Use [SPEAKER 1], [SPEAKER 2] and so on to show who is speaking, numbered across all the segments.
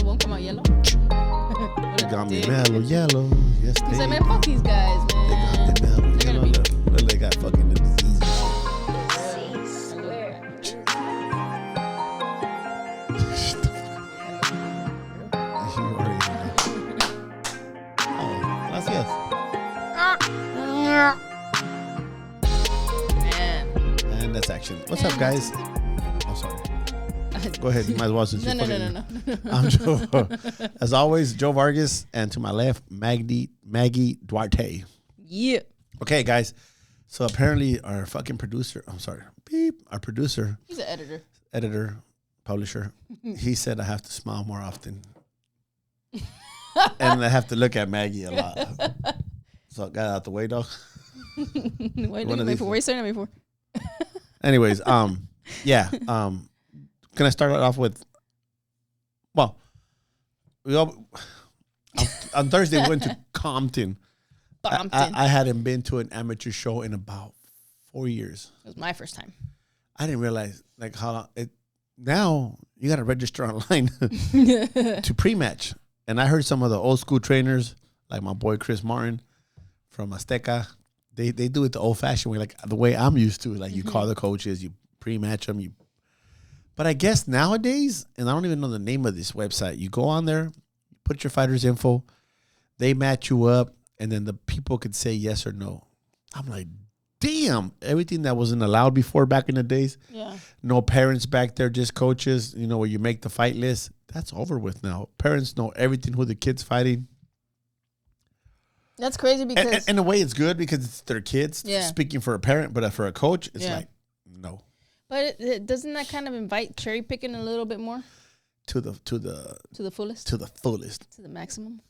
[SPEAKER 1] won't come out yellow.
[SPEAKER 2] They got me mellow yellow. Yes,
[SPEAKER 1] he said, man, fuck these guys, man.
[SPEAKER 2] They got me mellow yellow. They got fucking the disease and shit. Oh, gracias.
[SPEAKER 1] Man.
[SPEAKER 2] And that's action. What's up, guys? Oh, sorry. Go ahead. You might as well since
[SPEAKER 1] No.
[SPEAKER 2] I'm Joe. As always, Joe Vargas, and to my left, Maggie Duarte.
[SPEAKER 1] Yeah.
[SPEAKER 2] Okay, guys. So apparently our fucking producer, our producer.
[SPEAKER 1] He's an
[SPEAKER 2] editor, publisher. He said I have to smile more often. And I have to look at Maggie a lot. So I got out the way, dog.
[SPEAKER 1] What are you saying that for?
[SPEAKER 2] Anyways, yeah. Can I start it off with? Well, on Thursday we went to Compton. I hadn't been to an amateur show in about 4 years.
[SPEAKER 1] It was my first time.
[SPEAKER 2] I didn't realize like how it. Now you got to register online to pre-match. And I heard some of the old school trainers, like my boy Chris Martin from Azteca. They do it the old-fashioned way, like the way I'm used to. Like you call the coaches, you pre-match them. But I guess nowadays, and I don't even know the name of this website, you go on there, put your fighter's info, they match you up, and then the people could say yes or no. I'm like, damn, everything that wasn't allowed before back in the days.
[SPEAKER 1] Yeah.
[SPEAKER 2] No parents back there, just coaches, where you make the fight list. That's over with now. Parents know everything who the kid's fighting.
[SPEAKER 1] That's crazy because...
[SPEAKER 2] In a way, it's good because it's their kids speaking for a parent, but for a coach, it's like, no.
[SPEAKER 1] But doesn't that kind of invite cherry picking a little bit more?
[SPEAKER 2] To the
[SPEAKER 1] fullest?
[SPEAKER 2] To the fullest.
[SPEAKER 1] To the maximum?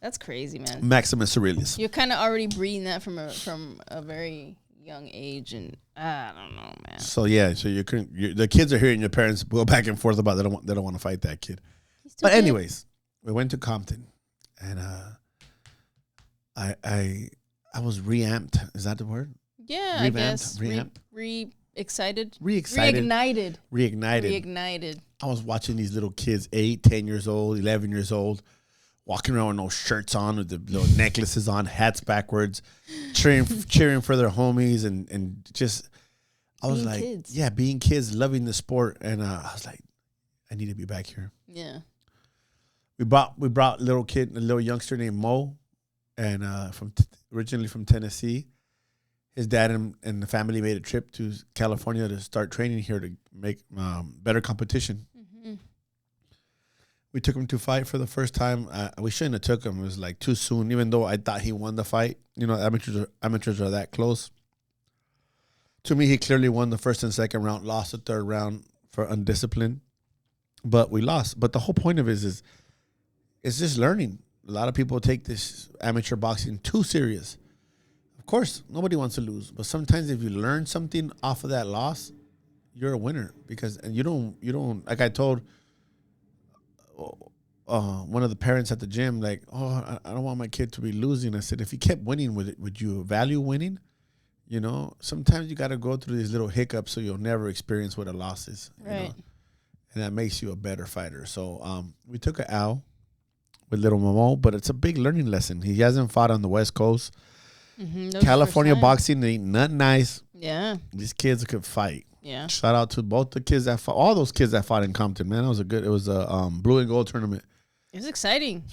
[SPEAKER 1] That's crazy, man.
[SPEAKER 2] Maximus Aurelius.
[SPEAKER 1] You're kind of already breeding that from a very young age, and I don't know, man.
[SPEAKER 2] So yeah, the kids are hearing your parents go back and forth about they don't want to fight that kid. But anyways, we went to Compton, and I was reamped. Is that the word?
[SPEAKER 1] Yeah,
[SPEAKER 2] revamped,
[SPEAKER 1] I guess.
[SPEAKER 2] Reamped.
[SPEAKER 1] Excited.
[SPEAKER 2] Reignited. I was watching these little kids, 8, 10 years old, 11 years old, walking around with no shirts on, with the little necklaces on, hats backwards, cheering for their homies, and just, I was like, kids. Yeah, being kids, loving the sport, and I was like, I need to be back here.
[SPEAKER 1] Yeah.
[SPEAKER 2] We brought a little youngster named Mo, and originally from Tennessee. His dad and the family made a trip to California to start training here to make better competition. Mm-hmm. We took him to fight for the first time. We shouldn't have took him. It was like too soon, even though I thought he won the fight. Amateurs are that close. To me, he clearly won the first and second round, lost the third round for undisciplined. But we lost. But the whole point of it is it's just learning. A lot of people take this amateur boxing too serious. Of course, nobody wants to lose, but sometimes if you learn something off of that loss, you're a winner and you don't. Like I told one of the parents at the gym, like, I don't want my kid to be losing. I said, if he kept winning, would you value winning? Sometimes you got to go through these little hiccups so you'll never experience what a loss is.
[SPEAKER 1] Right.
[SPEAKER 2] And that makes you a better fighter. So we took an L with little Momo, but it's a big learning lesson. He hasn't fought on the West Coast. Mm-hmm, California boxing ain't nothing nice.
[SPEAKER 1] Yeah.
[SPEAKER 2] These kids could fight.
[SPEAKER 1] Yeah.
[SPEAKER 2] Shout out to both the kids that fought, all those kids that fought in Compton, man. It was a blue and gold tournament.
[SPEAKER 1] It was exciting.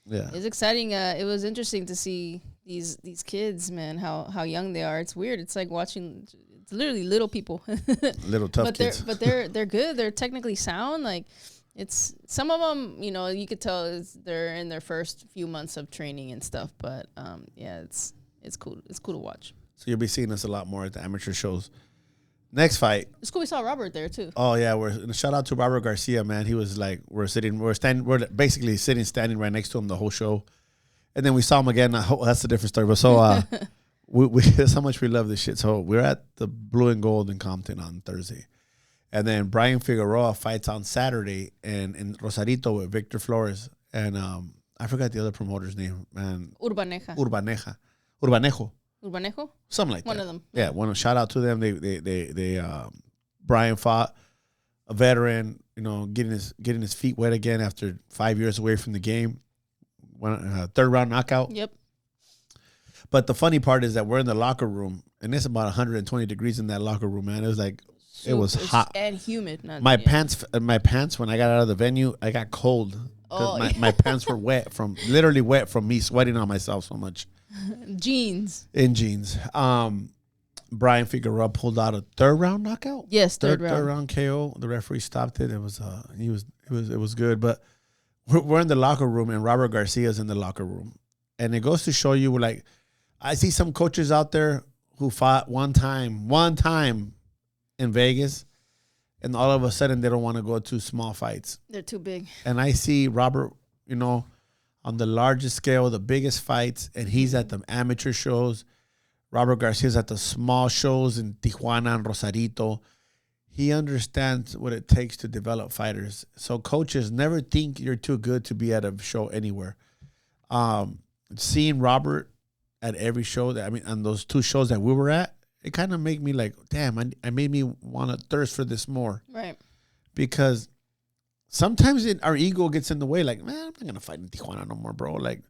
[SPEAKER 2] Yeah.
[SPEAKER 1] It was exciting. It was interesting to see these kids, man, how young they are. It's weird. It's like watching, it's literally little people.
[SPEAKER 2] Little tough kids.
[SPEAKER 1] But they're good. They're technically sound. Like, it's some of them, you could tell they're in their first few months of training and stuff. But yeah, it's cool. It's cool to watch.
[SPEAKER 2] So you'll be seeing us a lot more at the amateur shows. Next fight.
[SPEAKER 1] It's cool. We saw Robert there too.
[SPEAKER 2] Oh yeah, shout out to Robert Garcia, man. He was like, we're basically standing right next to him the whole show, and then we saw him again. That's a different story. But so that's how much we love this shit. So we're at the Blue and Gold in Compton on Thursday, and then Bryan Figueroa fights on Saturday in Rosarito with Victor Flores, and I forgot the other promoter's name, man. Urbanejo. Something like that.
[SPEAKER 1] One of them.
[SPEAKER 2] Yeah, shout out to them. They Brian fought a veteran, getting his feet wet again after 5 years away from the game. Third round knockout.
[SPEAKER 1] Yep.
[SPEAKER 2] But the funny part is that we're in the locker room, and it's about 120 degrees in that locker room, man. It was like, it was hot
[SPEAKER 1] and humid.
[SPEAKER 2] My pants, when I got out of the venue, I got cold. My pants were literally wet from me sweating on myself so much.
[SPEAKER 1] Jeans.
[SPEAKER 2] In jeans. Bryan Figueroa pulled out a third round knockout.
[SPEAKER 1] Yes, third
[SPEAKER 2] round KO. The referee stopped it. It was good. But we're in the locker room, and Robert Garcia's in the locker room, and it goes to show you, like, I see some coaches out there who fought one time in Vegas, and all of a sudden they don't want to go to small fights.
[SPEAKER 1] They're too big.
[SPEAKER 2] And I see Robert, on the largest scale, the biggest fights, and he's at the amateur shows. Robert Garcia's at the small shows in Tijuana and Rosarito. He understands what it takes to develop fighters. So coaches, never think you're too good to be at a show anywhere. Seeing Robert at every show, on those 2 shows that we were at, it kind of made me like, damn, I made me want to thirst for this more.
[SPEAKER 1] Right.
[SPEAKER 2] Because sometimes our ego gets in the way. Like, man, I'm not going to fight in Tijuana no more, bro. Like,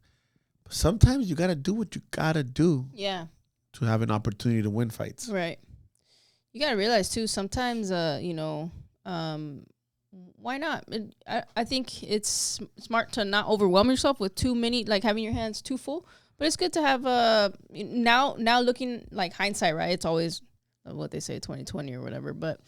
[SPEAKER 2] sometimes you got to do what you got to do.
[SPEAKER 1] Yeah.
[SPEAKER 2] To have an opportunity to win fights.
[SPEAKER 1] Right. You got to realize, too, sometimes, why not? I think it's smart to not overwhelm yourself with too many, like having your hands too full. But it's good to have now looking like hindsight, right? It's always what they say, 2020 or whatever. But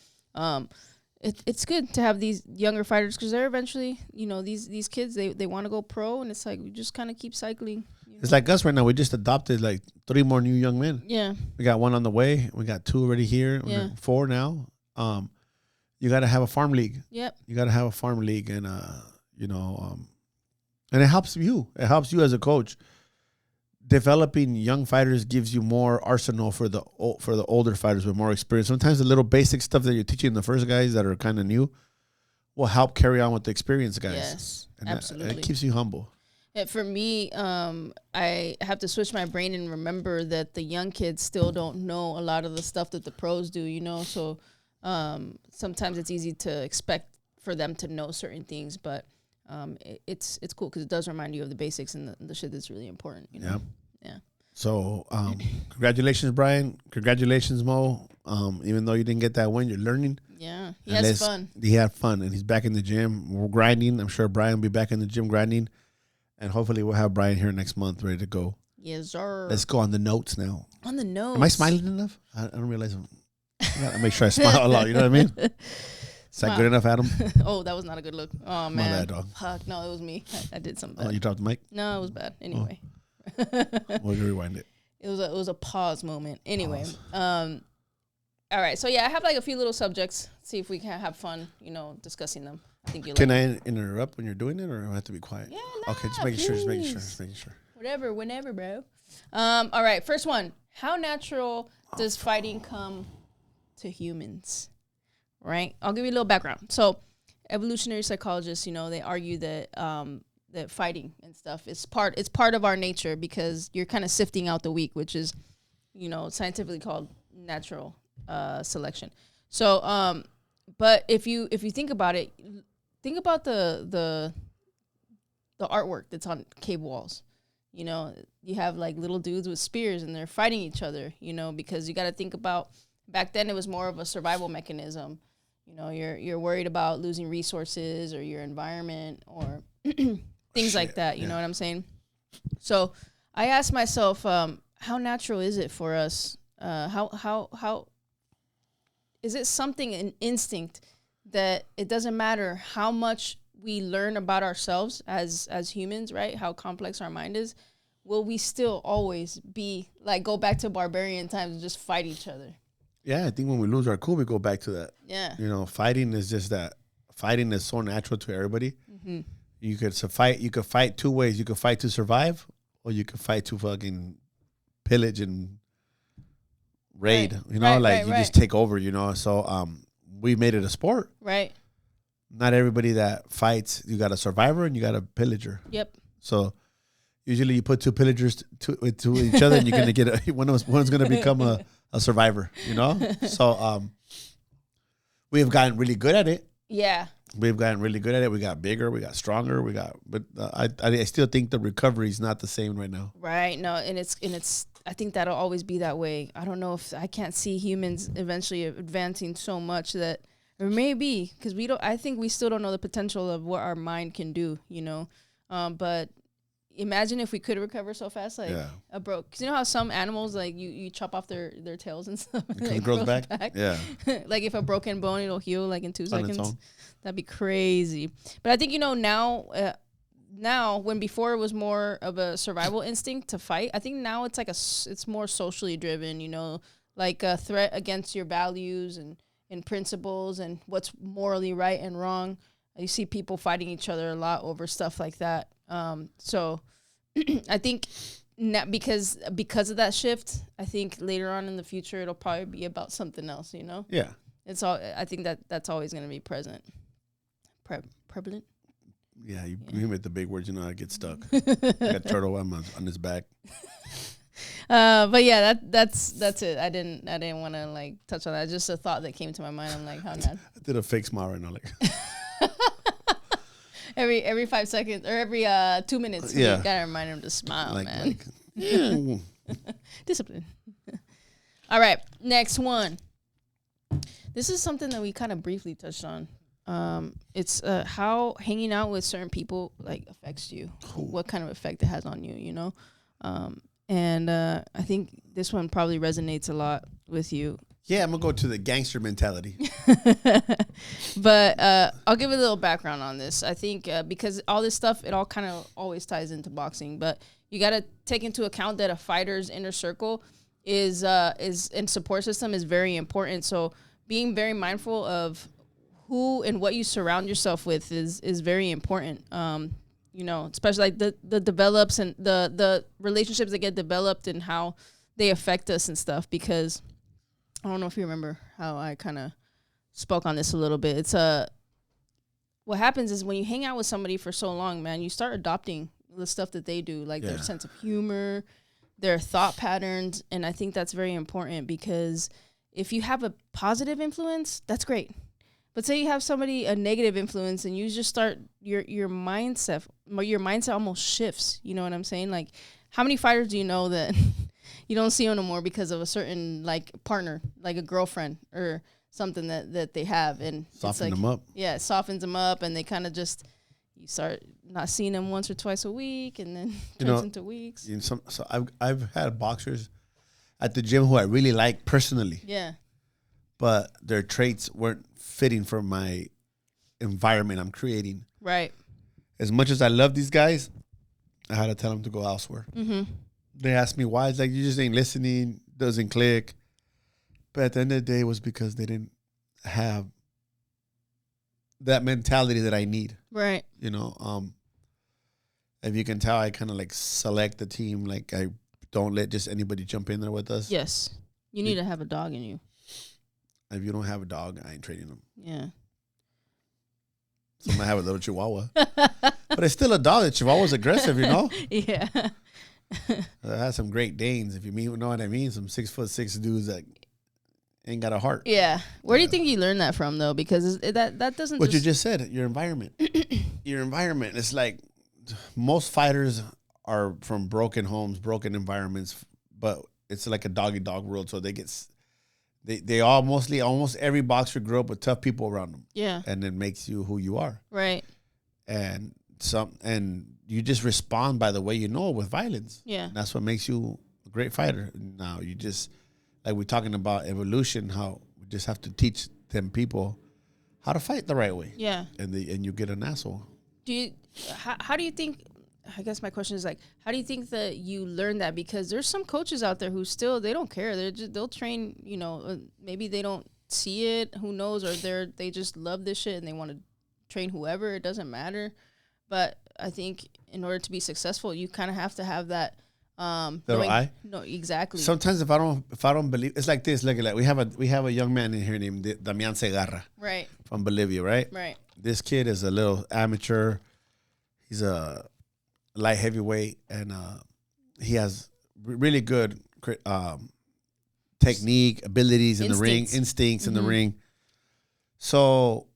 [SPEAKER 1] it's good to have these younger fighters because they're eventually, these kids, they want to go pro, and it's like we just kind of keep cycling.
[SPEAKER 2] It's like us right now. We just adopted like 3 more new young men.
[SPEAKER 1] Yeah.
[SPEAKER 2] We got 1 on the way. We got 2 already here.
[SPEAKER 1] Yeah.
[SPEAKER 2] 4 now. You got to have a farm league.
[SPEAKER 1] Yep.
[SPEAKER 2] You got to have a farm league, and and it helps you. It helps you as a coach. Developing young fighters gives you more arsenal for the older fighters with more experience. Sometimes the little basic stuff that you're teaching the first guys that are kind of new will help carry on with the experienced guys.
[SPEAKER 1] Yes,
[SPEAKER 2] and
[SPEAKER 1] absolutely.
[SPEAKER 2] It keeps you humble.
[SPEAKER 1] Yeah, for me, I have to switch my brain and remember that the young kids still don't know a lot of the stuff that the pros do, So sometimes it's easy to expect for them to know certain things, but it's cool because it does remind you of the basics and the shit that's really important.
[SPEAKER 2] Yeah.
[SPEAKER 1] Yeah.
[SPEAKER 2] So congratulations, Bryan. Congratulations, Mo. Even though you didn't get that win, you're learning.
[SPEAKER 1] Yeah. He has fun.
[SPEAKER 2] He had fun, and he's back in the gym. We're grinding. I'm sure Bryan will be back in the gym grinding. And hopefully we'll have Bryan here next month ready to go.
[SPEAKER 1] Yes, sir.
[SPEAKER 2] Let's go on the notes now.
[SPEAKER 1] On the notes.
[SPEAKER 2] Am I smiling enough? I don't realize I gotta make sure I smile a lot. You know what I mean? Is that good enough, Adam?
[SPEAKER 1] Oh, that was not a good look. Oh, man.
[SPEAKER 2] My bad, dog.
[SPEAKER 1] Fuck, no, it was me. I did something bad.
[SPEAKER 2] Oh, you dropped the mic?
[SPEAKER 1] No, it was bad. Anyway.
[SPEAKER 2] We'll rewind it.
[SPEAKER 1] It was a pause moment. Anyway. All right. So, yeah, I have like a few little subjects. See if we can have fun, discussing them. I think you
[SPEAKER 2] Can I interrupt when you're doing it, or do I have to be quiet?
[SPEAKER 1] Yeah, nah,
[SPEAKER 2] okay, just making sure.
[SPEAKER 1] Whatever, whenever, bro. All right, first one. How natural does fighting come to humans? Right? I'll give you a little background. So, evolutionary psychologists, they argue that that fighting and stuff is part of our nature because you're kind of sifting out the weak, which is, scientifically called natural selection. So, but if you think about it, think about the artwork that's on cave walls. You have like little dudes with spears and they're fighting each other, because you got to think about back then it was more of a survival mechanism. You're worried about losing resources or your environment or things like that. You know what I'm saying? So I asked myself, how natural is it for us? How is it something, an instinct that it doesn't matter how much we learn about ourselves as humans, right? How complex our mind is. Will we still always be like go back to barbarian times and just fight each other?
[SPEAKER 2] Yeah, I think when we lose our cool, we go back to that.
[SPEAKER 1] Yeah.
[SPEAKER 2] Fighting is just that. Fighting is so natural to everybody.
[SPEAKER 1] Mm-hmm.
[SPEAKER 2] You could fight 2 ways. You could fight to survive, or you could fight to fucking pillage and raid.
[SPEAKER 1] Right.
[SPEAKER 2] You just take over. So we made it a sport.
[SPEAKER 1] Right.
[SPEAKER 2] Not everybody that fights, you got a survivor and you got a pillager.
[SPEAKER 1] Yep.
[SPEAKER 2] So usually you put 2 pillagers to each other, and you're gonna get one's gonna become a survivor. So we have gotten really good at it.
[SPEAKER 1] Yeah.
[SPEAKER 2] We've gotten really good at it. We got bigger. We got stronger. But I still think the recovery is not the same right now.
[SPEAKER 1] Right. No, and it's. I think that'll always be that way. I don't know if I can't see humans eventually advancing so much that, or maybe because we don't. I think we still don't know the potential of what our mind can do. But imagine if we could recover so fast, like a broke. Because you know how some animals, like you chop off their tails and stuff,
[SPEAKER 2] and it grows back. Yeah.
[SPEAKER 1] Like if a broken bone, it'll heal like in 2 seconds. That'd be crazy. But I think now when before it was more of a survival instinct to fight, I think now it's like it's more socially driven. Like a threat against your values and principles and what's morally right and wrong. You see people fighting each other a lot over stuff like that. So I think because of that shift, I think later on in the future it'll probably be about something else.
[SPEAKER 2] Yeah.
[SPEAKER 1] It's all. I think that's always going to be present. Prevalent.
[SPEAKER 2] Yeah, you made the big words. I get stuck. I got turtle on his back.
[SPEAKER 1] But yeah, that's it. I didn't want to like touch on that. Just a thought that came to my mind. I'm like, how not?
[SPEAKER 2] I did a fake smile right now, like.
[SPEAKER 1] every 5 seconds or every 2 minutes. You gotta remind him to smile, man. Discipline. All right, next one. This is something that we kind of briefly touched on. It's how hanging out with certain people like affects you. What kind of effect it has on you, and I think this one probably resonates a lot with you.
[SPEAKER 2] Yeah, I'm gonna go to the gangster mentality.
[SPEAKER 1] But I'll give a little background on this. I think because all this stuff, it all kind of always ties into boxing. But you got to take into account that a fighter's inner circle is and support system is very important. So being very mindful of who and what you surround yourself with is very important. Especially like the develops and the relationships that get developed and how they affect us and stuff. Because I don't know if you remember how I kind of spoke on this a little bit. It's what happens is when you hang out with somebody for so long, man, you start adopting the stuff that they do, like their sense of humor, their thought patterns, and I think that's very important because if you have a positive influence, that's great. But say you have a negative influence, and you just start your mindset almost shifts. You know what I'm saying? Like, how many fighters do you know that you don't see them no more because of a certain like partner, like a girlfriend or something that they have, and
[SPEAKER 2] soften them up.
[SPEAKER 1] Yeah, it softens them up, and they kind of just you start not seeing them once or twice a week, and then turns into weeks.
[SPEAKER 2] So I've had boxers at the gym who I really like personally.
[SPEAKER 1] Yeah. But
[SPEAKER 2] their traits weren't fitting for my environment I'm creating.
[SPEAKER 1] Right.
[SPEAKER 2] As much as I love these guys, I had to tell them to go elsewhere. Mm-hmm. They asked me why. It's like, you just ain't listening, doesn't click. But at the end of the day, it was because they didn't have that mentality that I need.
[SPEAKER 1] Right.
[SPEAKER 2] If you can tell, I kind of like select the team. Like, I don't let just anybody jump in there with us.
[SPEAKER 1] Yes. You need to have a dog in you.
[SPEAKER 2] If you don't have a dog, I ain't training them.
[SPEAKER 1] Yeah.
[SPEAKER 2] So I might have a little Chihuahua. But it's still a dog. The Chihuahua's aggressive,
[SPEAKER 1] Yeah.
[SPEAKER 2] I had some Great Danes, if you know what I mean. Some 6'6" dudes that ain't got a heart.
[SPEAKER 1] Yeah. Where do you think you learned that from, though? Because that doesn't
[SPEAKER 2] What you just said, your environment. Your environment. It's like most fighters are from broken homes, broken environments, but it's like a dog-eat-dog world, so they almost every boxer grew up with tough people around them.
[SPEAKER 1] Yeah.
[SPEAKER 2] And it makes you who you are.
[SPEAKER 1] Right.
[SPEAKER 2] And you just respond by the way you know with violence.
[SPEAKER 1] Yeah.
[SPEAKER 2] And that's what makes you a great fighter. Now you just, like we're talking about evolution, how we just have to teach them people how to fight the right way.
[SPEAKER 1] Yeah. And
[SPEAKER 2] you get an asshole.
[SPEAKER 1] How do you think, I guess my question is like, how do you think that you learn that? Because there's some coaches out there who still, they don't care. They'll train, maybe they don't see it, who knows, or they just love this shit and they want to train whoever, it doesn't matter. But I think in order to be successful, you kind of have to have that. No, exactly.
[SPEAKER 2] Sometimes if I don't believe, it's like this. Look at that. We have a young man in here named Damian Segarra.
[SPEAKER 1] Right.
[SPEAKER 2] From Bolivia, right?
[SPEAKER 1] Right.
[SPEAKER 2] This kid is a little amateur. He's a light heavyweight, and he has really good technique, abilities in the ring, instincts in the ring. So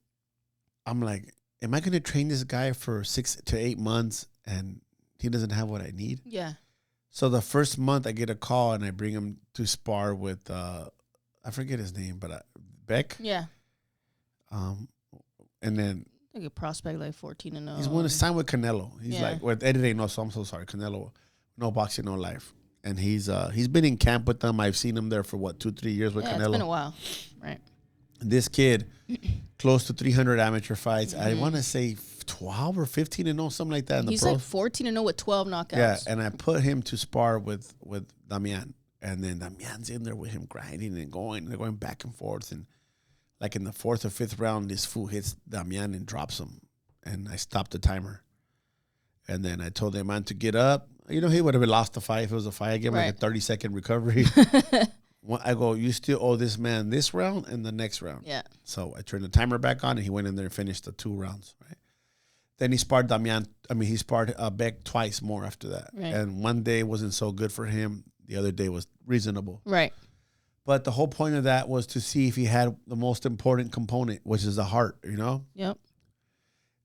[SPEAKER 2] I'm like, am I going to train this guy for 6 to 8 months and he doesn't have what I need?
[SPEAKER 1] Yeah.
[SPEAKER 2] So the first month I get a call and I bring him to spar with, I forget his name, but Beck.
[SPEAKER 1] Yeah.
[SPEAKER 2] And then
[SPEAKER 1] Like a prospect, like 14-0.
[SPEAKER 2] he's going to sign with Canelo. He's
[SPEAKER 1] Yeah.
[SPEAKER 2] like, well, Eddie didn't know, so I'm so sorry. Canelo, no boxing, no life. And he's been in camp with them. I've seen him there for 2-3 years with Canelo.
[SPEAKER 1] It's been a while, right?
[SPEAKER 2] This kid, close to 300 amateur fights. I want to say 12 or 15-0, something like that. In
[SPEAKER 1] He's
[SPEAKER 2] the
[SPEAKER 1] like 14-0 with 12 knockouts.
[SPEAKER 2] Yeah, and I put him to spar with Damian. And then Damian's in there with him grinding and going. They're going back and forth. And like in the 4th or 5th round, this fool hits Damian and drops him. And I stopped the timer. And then I told Damian to get up. You know, he would have lost the fight if it was a fight. I gave him like a 30-second recovery. I go, you still owe this man this round and the next round.
[SPEAKER 1] Yeah.
[SPEAKER 2] So I turned the timer back on, and he went in there and finished the 2 rounds, right? Then he sparred Damian. He sparred Beck twice more after that.
[SPEAKER 1] Right.
[SPEAKER 2] And one day wasn't so good for him. The other day was reasonable.
[SPEAKER 1] Right.
[SPEAKER 2] But the whole point of that was to see if he had the most important component, which is the heart, you know?
[SPEAKER 1] Yep.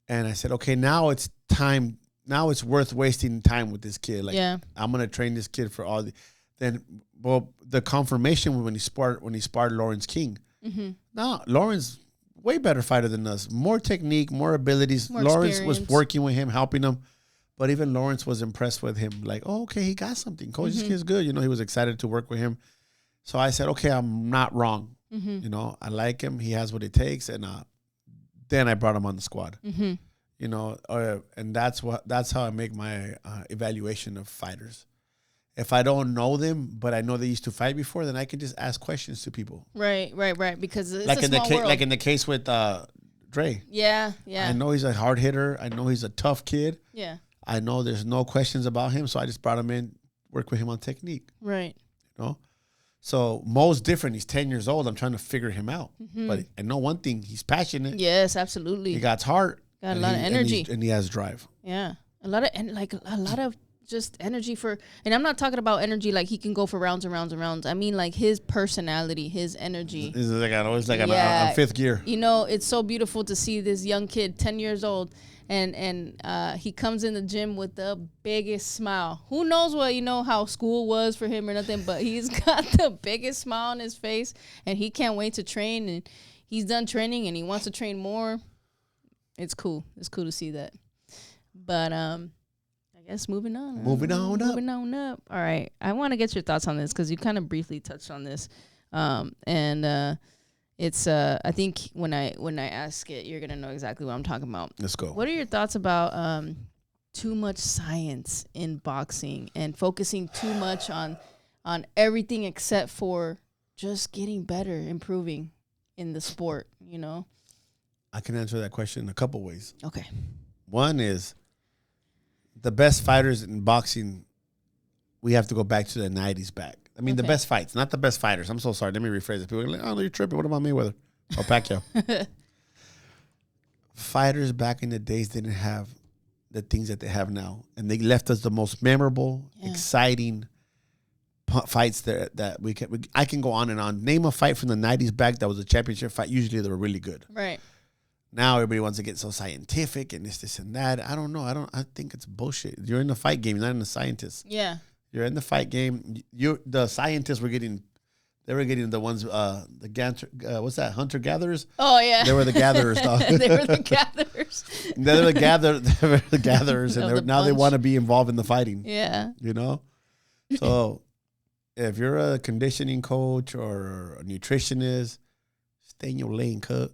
[SPEAKER 2] And I said, okay, now it's time. Now it's worth wasting time with this kid. Like,
[SPEAKER 1] Yeah.
[SPEAKER 2] I'm going to train this kid for all the... Then, well, the confirmation when he sparred Lawrence King.
[SPEAKER 1] Mm-hmm.
[SPEAKER 2] No, Lawrence, way better fighter than us. More technique, more abilities.
[SPEAKER 1] More
[SPEAKER 2] Lawrence
[SPEAKER 1] experience.
[SPEAKER 2] was working with him, helping him. But even Lawrence was impressed with him. Like, oh, okay, he got something. Coach, this kid's good. You know, he was excited to work with him. So I said, okay, I'm not wrong.
[SPEAKER 1] Mm-hmm.
[SPEAKER 2] You know, I like him. He has what it takes. And then I brought him on the squad.
[SPEAKER 1] Mm-hmm.
[SPEAKER 2] You know, and that's how I make my evaluation of fighters. If I don't know them, but I know they used to fight before, then I can just ask questions to people.
[SPEAKER 1] Right. Because it's
[SPEAKER 2] Like
[SPEAKER 1] a small world.
[SPEAKER 2] like in the case with Dre.
[SPEAKER 1] Yeah.
[SPEAKER 2] I know he's a hard hitter. I know he's a tough kid.
[SPEAKER 1] Yeah.
[SPEAKER 2] I know there's no questions about him, so I just brought him in, work with him on technique.
[SPEAKER 1] Right.
[SPEAKER 2] You know, so Mo's different. He's 10 years old. I'm trying to figure him out, but I know one thing: he's passionate.
[SPEAKER 1] Yes, absolutely.
[SPEAKER 2] He got heart.
[SPEAKER 1] Got a lot of energy.
[SPEAKER 2] and he has drive.
[SPEAKER 1] Yeah. A lot of just energy for, and I'm not talking about energy like he can go for rounds and rounds and rounds. I mean like his personality, his energy.
[SPEAKER 2] He's like on 5th gear.
[SPEAKER 1] You know, it's so beautiful to see this young kid, 10 years old, and he comes in the gym with the biggest smile. Who knows how school was for him or nothing, but he's got the biggest smile on his face, and he can't wait to train, and he's done training and he wants to train more. It's cool. It's cool to see that. But I guess moving on.
[SPEAKER 2] Moving on
[SPEAKER 1] up. All right. I want to get your thoughts on this because you kind of briefly touched on this. It's I think when I ask it, you're gonna know exactly what I'm talking about.
[SPEAKER 2] Let's go.
[SPEAKER 1] What are your thoughts about too much science in boxing and focusing too much on everything except for just getting better, improving in the sport, you know?
[SPEAKER 2] I can answer that question in a couple ways.
[SPEAKER 1] Okay.
[SPEAKER 2] One is the best fighters in boxing, we have to go back to the 90s back. I mean, the best fights, not the best fighters. I'm so sorry. Let me rephrase it. People are like, oh, no, you're tripping. What about Mayweather? Or Pacquiao? Fighters back in the days didn't have the things that they have now. And they left us the most memorable, exciting fights that I can go on and on. Name a fight from the 90s back that was a championship fight. Usually they were really good.
[SPEAKER 1] Right.
[SPEAKER 2] Now everybody wants to get so scientific and this and that. I don't know. I think it's bullshit. You're in the fight game. You're not in the scientist.
[SPEAKER 1] Yeah.
[SPEAKER 2] You're in the fight game. The scientists were getting. They were getting the ones. What's that? Hunter gatherers.
[SPEAKER 1] Oh yeah.
[SPEAKER 2] They were the gatherers, dog.
[SPEAKER 1] They were the gatherers.
[SPEAKER 2] They were the gatherers, and now they want to be involved in the fighting.
[SPEAKER 1] Yeah.
[SPEAKER 2] You know. So, if you're a conditioning coach or a nutritionist, stay in your lane, cut.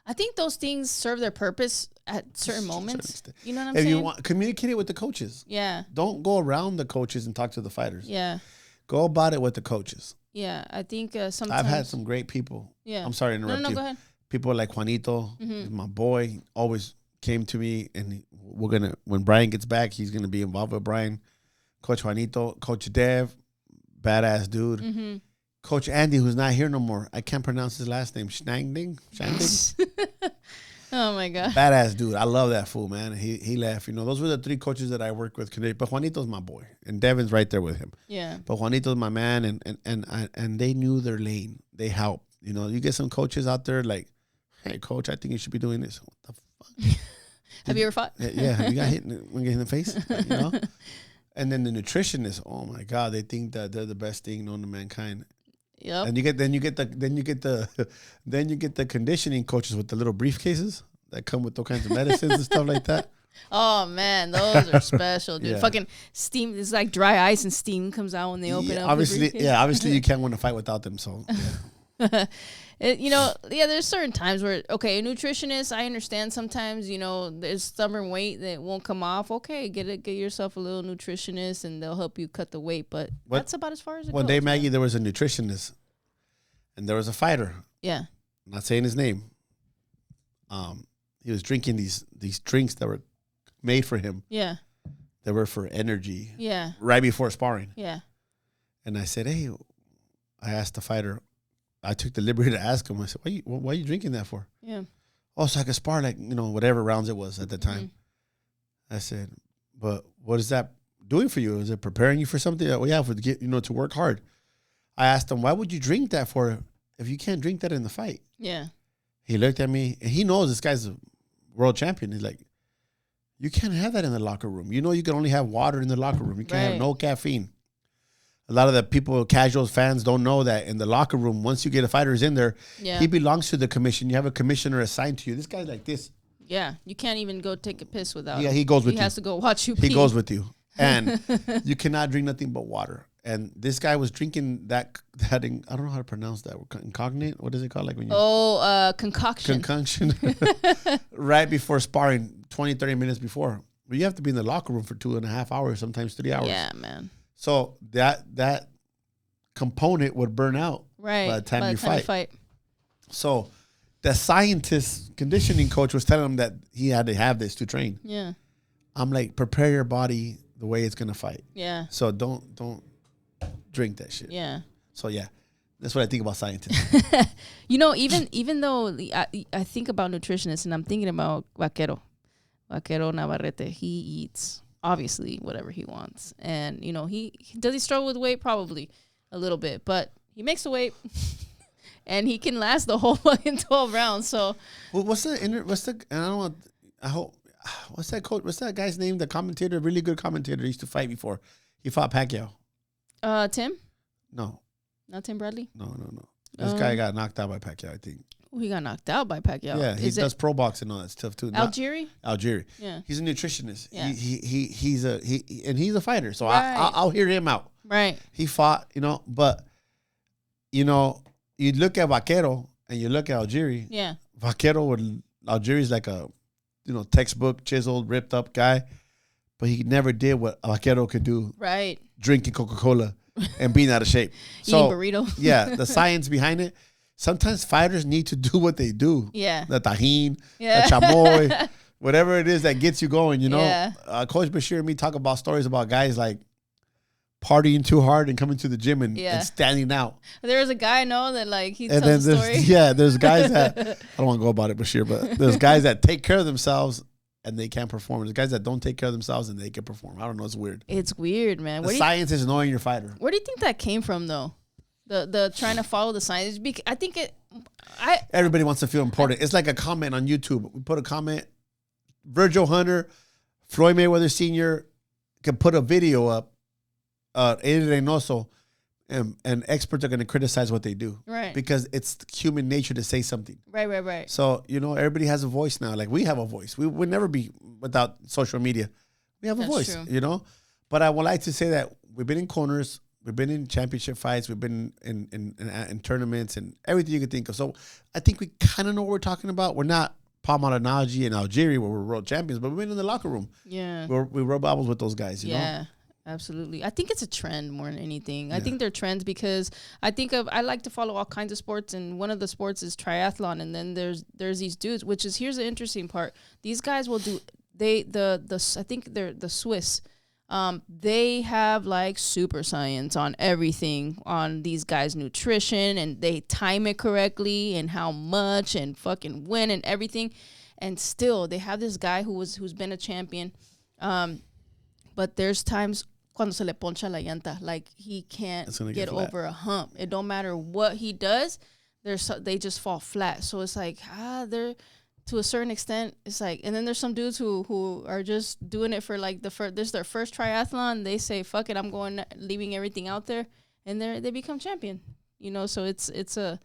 [SPEAKER 1] I think those things serve their purpose at certain moments. You know what I'm
[SPEAKER 2] if
[SPEAKER 1] saying?
[SPEAKER 2] you want, communicate it with the coaches.
[SPEAKER 1] Yeah.
[SPEAKER 2] Don't go around the coaches and talk to the fighters.
[SPEAKER 1] Yeah.
[SPEAKER 2] Go about it with the coaches.
[SPEAKER 1] Yeah. I think sometimes
[SPEAKER 2] I've had some great people.
[SPEAKER 1] Yeah.
[SPEAKER 2] I'm sorry to interrupt you.
[SPEAKER 1] No, go ahead.
[SPEAKER 2] People like Juanito, my boy, always came to me, and when Brian gets back, he's gonna be involved with Brian. Coach Juanito, Coach Dev, badass dude.
[SPEAKER 1] Mm-hmm.
[SPEAKER 2] Coach Andy, who's not here no more. I can't pronounce his last name. Shanding.
[SPEAKER 1] Oh my God.
[SPEAKER 2] Badass dude. I love that fool, man. He left. You know, those were the 3 coaches that I worked with. But Juanito's my boy, and Devin's right there with him.
[SPEAKER 1] Yeah.
[SPEAKER 2] But Juanito's my man, and they knew their lane. They helped. You know, you get some coaches out there like, hey, coach, I think you should be doing this. What the
[SPEAKER 1] Have you ever fought?
[SPEAKER 2] Yeah, have you got hit in the face? You know? And then the nutritionists, oh my God, they think that they're the best thing known to mankind.
[SPEAKER 1] Yep.
[SPEAKER 2] And you get the conditioning coaches with the little briefcases that come with all kinds of medicines and stuff like that.
[SPEAKER 1] Oh man, those are special, dude.
[SPEAKER 2] Yeah.
[SPEAKER 1] Fucking steam. It's like dry ice and steam comes out when they open up.
[SPEAKER 2] Obviously you can't win a fight without them. So yeah.
[SPEAKER 1] There's certain times where, okay, a nutritionist, I understand sometimes, there's stubborn weight that won't come off. Okay, get yourself a little nutritionist and they'll help you cut the weight. But that's about as far as it goes.
[SPEAKER 2] One day, Maggie, there was a nutritionist and there was a fighter.
[SPEAKER 1] Yeah.
[SPEAKER 2] I'm not saying his name. He was drinking these drinks that were made for him.
[SPEAKER 1] Yeah.
[SPEAKER 2] They were for energy.
[SPEAKER 1] Yeah.
[SPEAKER 2] Right before sparring.
[SPEAKER 1] Yeah.
[SPEAKER 2] And I said, hey, I asked the fighter, I took the liberty to ask him, I said, why are you drinking that for?
[SPEAKER 1] Yeah.
[SPEAKER 2] Oh, so I could spar whatever rounds it was at the time. I said, but what is that doing for you? Is it preparing you for something? Well, yeah, to work hard. I asked him, why would you drink that for if you can't drink that in the fight?
[SPEAKER 1] Yeah.
[SPEAKER 2] He looked at me and he knows this guy's a world champion. He's like, you can't have that in the locker room. You can only have water in the locker room. You can't have no caffeine. A lot of the people, casual fans, don't know that in the locker room, once you get a fighter in there, he belongs to the commission. You have a commissioner assigned to you. This guy's like this.
[SPEAKER 1] Yeah, you can't even go take a piss without him.
[SPEAKER 2] Yeah, he goes with you.
[SPEAKER 1] He has to go watch you pee.
[SPEAKER 2] He goes with you. And you cannot drink nothing but water. And this guy was drinking that I don't know how to pronounce that. Incognate? What is it called? Like when you
[SPEAKER 1] concoction.
[SPEAKER 2] Concoction. Right before sparring, 20, 30 minutes before. But you have to be in the locker room for 2.5 hours, sometimes 3 hours.
[SPEAKER 1] Yeah, man.
[SPEAKER 2] So that component would burn out by the time you fight. So the scientist conditioning coach was telling him that he had to have this to train.
[SPEAKER 1] Yeah. I'm
[SPEAKER 2] like, prepare your body the way it's gonna fight.
[SPEAKER 1] Yeah.
[SPEAKER 2] So don't drink that shit.
[SPEAKER 1] Yeah.
[SPEAKER 2] So yeah, that's what I think about scientists.
[SPEAKER 1] Even though I think about nutritionists and I'm thinking about Vaquero Navarrete, he eats obviously whatever he wants, and he struggle with weight? Probably a little bit, but he makes the weight. And he can last the whole fucking 12 rounds. So,
[SPEAKER 2] what's that coach? What's that guy's name? The commentator, really good commentator, used to fight before. He fought Pacquiao.
[SPEAKER 1] Tim?
[SPEAKER 2] No.
[SPEAKER 1] Not Tim Bradley?
[SPEAKER 2] No. This guy got knocked out by Pacquiao, I think.
[SPEAKER 1] Oh, he got knocked out by Pacquiao.
[SPEAKER 2] Yeah, he does pro boxing and all that stuff too.
[SPEAKER 1] Algieri?
[SPEAKER 2] Yeah. He's a nutritionist.
[SPEAKER 1] Yeah.
[SPEAKER 2] He's a fighter. So
[SPEAKER 1] right.
[SPEAKER 2] I'll hear him out.
[SPEAKER 1] Right.
[SPEAKER 2] He fought, but you look at Vaquero and you look at Algieri.
[SPEAKER 1] Yeah.
[SPEAKER 2] Algieri's like a, textbook, chiseled, ripped up guy, but he never did what Vaquero could do.
[SPEAKER 1] Right.
[SPEAKER 2] Drinking Coca-Cola and being out of shape. So,
[SPEAKER 1] eating burrito.
[SPEAKER 2] Yeah, the science behind it. Sometimes fighters need to do what they do.
[SPEAKER 1] Yeah.
[SPEAKER 2] The tajin, the chamoy, whatever it is that gets you going,
[SPEAKER 1] Yeah.
[SPEAKER 2] Coach Bashir and me talk about stories about guys like partying too hard and coming to the gym and standing out.
[SPEAKER 1] There was a guy I know that he tells a story.
[SPEAKER 2] Yeah, there's guys that, I don't want to go about it, Bashir, but there's guys that take care of themselves and they can't perform. There's guys that don't take care of themselves and they can perform. I don't know. It's weird.
[SPEAKER 1] It's weird, man.
[SPEAKER 2] The science is knowing your fighter.
[SPEAKER 1] Where do you think that came from, though? The trying to follow the science. I think
[SPEAKER 2] everybody wants to feel important. It's like a comment on YouTube. We put a comment. Virgil Hunter, Floyd Mayweather Sr. can put a video up. Eddie Reynoso, and experts are going to criticize what they do.
[SPEAKER 1] Right.
[SPEAKER 2] Because it's human nature to say something.
[SPEAKER 1] Right.
[SPEAKER 2] So, everybody has a voice now. Like, we have a voice. We would never be without social media. We have a voice, true. But I would like to say that we've been in corners. We've been in championship fights. We've been in tournaments and everything you could think of. So I think we kind of know what we're talking about. We're not Paul Maldonado and Algeria where we're world champions, but we've been in the locker room.
[SPEAKER 1] Yeah.
[SPEAKER 2] We rub elbows with those guys, you know?
[SPEAKER 1] Absolutely. I think it's a trend more than anything. I think they're trends because I like to follow all kinds of sports, and one of the sports is triathlon, and then there's these dudes, here's the interesting part. These guys will do I think they're the Swiss. They have super science on everything, on these guys' nutrition, and they time it correctly and how much and fucking when and everything. And still they have this guy who's been a champion. But there's times cuando se le poncha la llanta, he can't get over a hump. It don't matter what he does, they just fall flat. So it's to a certain extent, it's like, and then there's some dudes who are just doing it for like this is their first triathlon. They say, fuck it, I'm going, leaving everything out there, and they become champion. You know, so it's a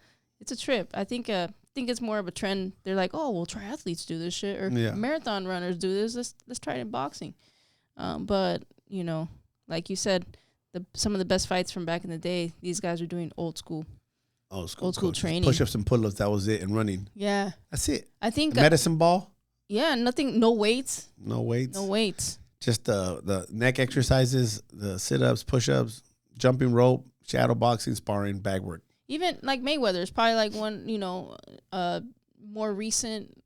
[SPEAKER 1] trip. I think it's more of a trend. They're like, oh, well, triathletes do this shit, or marathon runners do this. Let's try it in boxing. But you know, like you said, some of the best fights from back in the day, these guys are doing old school training.
[SPEAKER 2] Push-ups and pull-ups, that was it, and running.
[SPEAKER 1] Yeah.
[SPEAKER 2] That's it.
[SPEAKER 1] I think
[SPEAKER 2] medicine ball?
[SPEAKER 1] Yeah, nothing, no weights.
[SPEAKER 2] No weights. Just the neck exercises, the sit-ups, push-ups, jumping rope, shadow boxing, sparring, bag work. Even
[SPEAKER 1] like Mayweather is probably like one, you know, more recent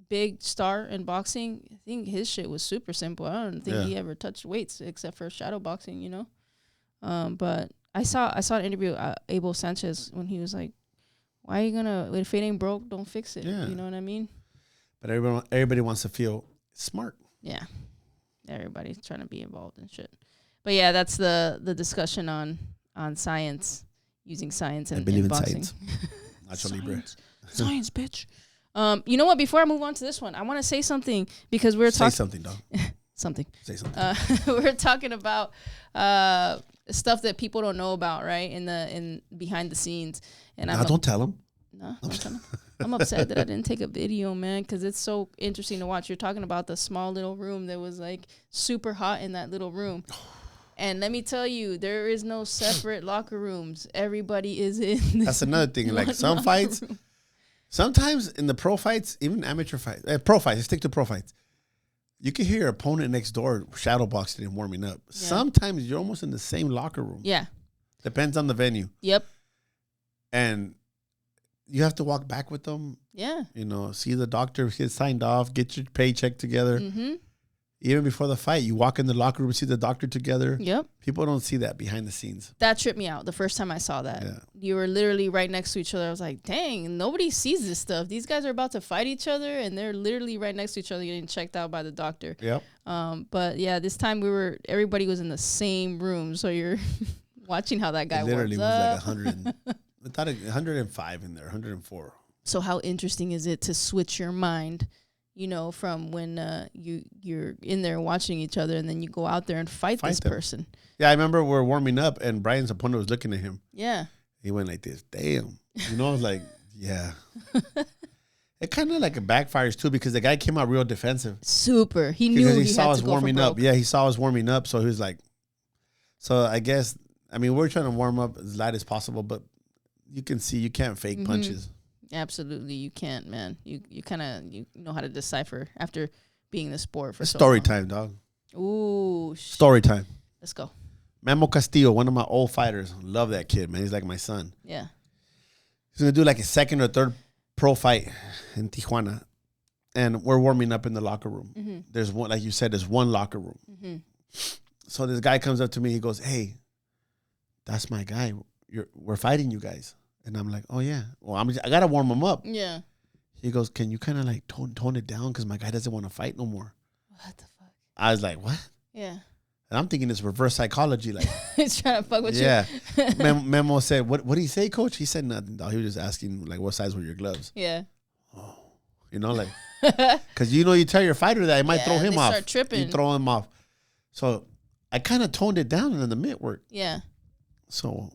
[SPEAKER 1] big star in boxing. I think his shit was super simple. I don't think he ever touched weights except for shadow boxing, you know. But I saw an interview Abel Sanchez when he was like, "Why are you gonna? If it ain't broke, don't fix it." Yeah. You know what I mean?
[SPEAKER 2] But everybody wants to feel smart.
[SPEAKER 1] Yeah, everybody's trying to be involved in shit. But yeah, that's the discussion on science, using science and
[SPEAKER 2] in
[SPEAKER 1] boxing.
[SPEAKER 2] Science. Nacho Libre.
[SPEAKER 1] Science, bitch. You know what? Before I move on to this one, I want to say something because we're talking.
[SPEAKER 2] Say something, dog.
[SPEAKER 1] Something.
[SPEAKER 2] Say something.
[SPEAKER 1] We're talking about stuff that people don't know about, right? In behind the scenes. And
[SPEAKER 2] don't tell them.
[SPEAKER 1] No, don't tell them. I'm upset that I didn't take a video, man, because it's so interesting to watch. You're talking about the small little room that was like super hot in that little room. And let me tell you, there is no separate locker rooms. Everybody is in.
[SPEAKER 2] That's another thing. Like some fights, sometimes in the pro fights, even amateur fights, pro fights, let's stick to pro fights. You can hear your opponent next door shadow boxing and warming up. Yeah. Sometimes you're almost in the same locker room.
[SPEAKER 1] Yeah.
[SPEAKER 2] Depends on the venue.
[SPEAKER 1] Yep.
[SPEAKER 2] And you have to walk back with them.
[SPEAKER 1] Yeah.
[SPEAKER 2] You know, see the doctor, get signed off, get your paycheck together. Mm-hmm. Even before the fight, you walk in the locker room, see the doctor together.
[SPEAKER 1] Yep.
[SPEAKER 2] People don't see that behind the scenes.
[SPEAKER 1] That tripped me out the first time I saw that. Yeah. You were literally right next to each other. I was like, dang, nobody sees this stuff. These guys are about to fight each other, and they're literally right next to each other getting checked out by the doctor.
[SPEAKER 2] Yep.
[SPEAKER 1] But, yeah, this time everybody was in the same room, so you're watching how that guy
[SPEAKER 2] literally
[SPEAKER 1] warms up.
[SPEAKER 2] Was like 100. I thought 105 in there, 104.
[SPEAKER 1] So how interesting is it to switch your mind, you know, from when you're in there watching each other and then you go out there and fight this person.
[SPEAKER 2] Yeah, I remember we're warming up and Bryan's opponent was looking at him.
[SPEAKER 1] Yeah.
[SPEAKER 2] He went like this, damn. You know, I was like, yeah. It kind of like it backfires too because the guy came out real defensive.
[SPEAKER 1] Super. He knew he
[SPEAKER 2] saw
[SPEAKER 1] had
[SPEAKER 2] us
[SPEAKER 1] to go
[SPEAKER 2] warming
[SPEAKER 1] for
[SPEAKER 2] up.
[SPEAKER 1] broke.
[SPEAKER 2] Yeah, he saw us warming up. So he was like, so I guess, I mean, we're trying to warm up as light as possible, but you can see you can't fake punches.
[SPEAKER 1] Absolutely, you can't, man. You know how to decipher after being in the sport for so
[SPEAKER 2] story
[SPEAKER 1] long.
[SPEAKER 2] Time, dog.
[SPEAKER 1] Ooh,
[SPEAKER 2] story time.
[SPEAKER 1] Let's go.
[SPEAKER 2] Memo Castillo, one of my old fighters. Love that kid, man. He's like my son.
[SPEAKER 1] Yeah.
[SPEAKER 2] He's gonna do like a second or third pro fight in Tijuana, and we're warming up in the locker room. Mm-hmm. There's one, like you said, there's one locker room. Mm-hmm. So this guy comes up to me. He goes, "Hey, that's my guy. We're fighting you guys." And I'm like, oh, yeah. Well, I got to warm him up.
[SPEAKER 1] Yeah.
[SPEAKER 2] He goes, can you kind of like tone it down? Because my guy doesn't want to fight no more.
[SPEAKER 1] What the fuck?
[SPEAKER 2] I was like, what?
[SPEAKER 1] Yeah.
[SPEAKER 2] And I'm thinking it's reverse psychology. Like,
[SPEAKER 1] he's trying to fuck with you.
[SPEAKER 2] Yeah. Memo said, what did he say, coach? He said nothing, dog. He was just asking, like, what size were your gloves?
[SPEAKER 1] Yeah.
[SPEAKER 2] Oh. You know, like, because you tell your fighter that, it might throw him off.
[SPEAKER 1] Start tripping.
[SPEAKER 2] You throw him off. So I kind of toned it down in the mid work.
[SPEAKER 1] Yeah.
[SPEAKER 2] So.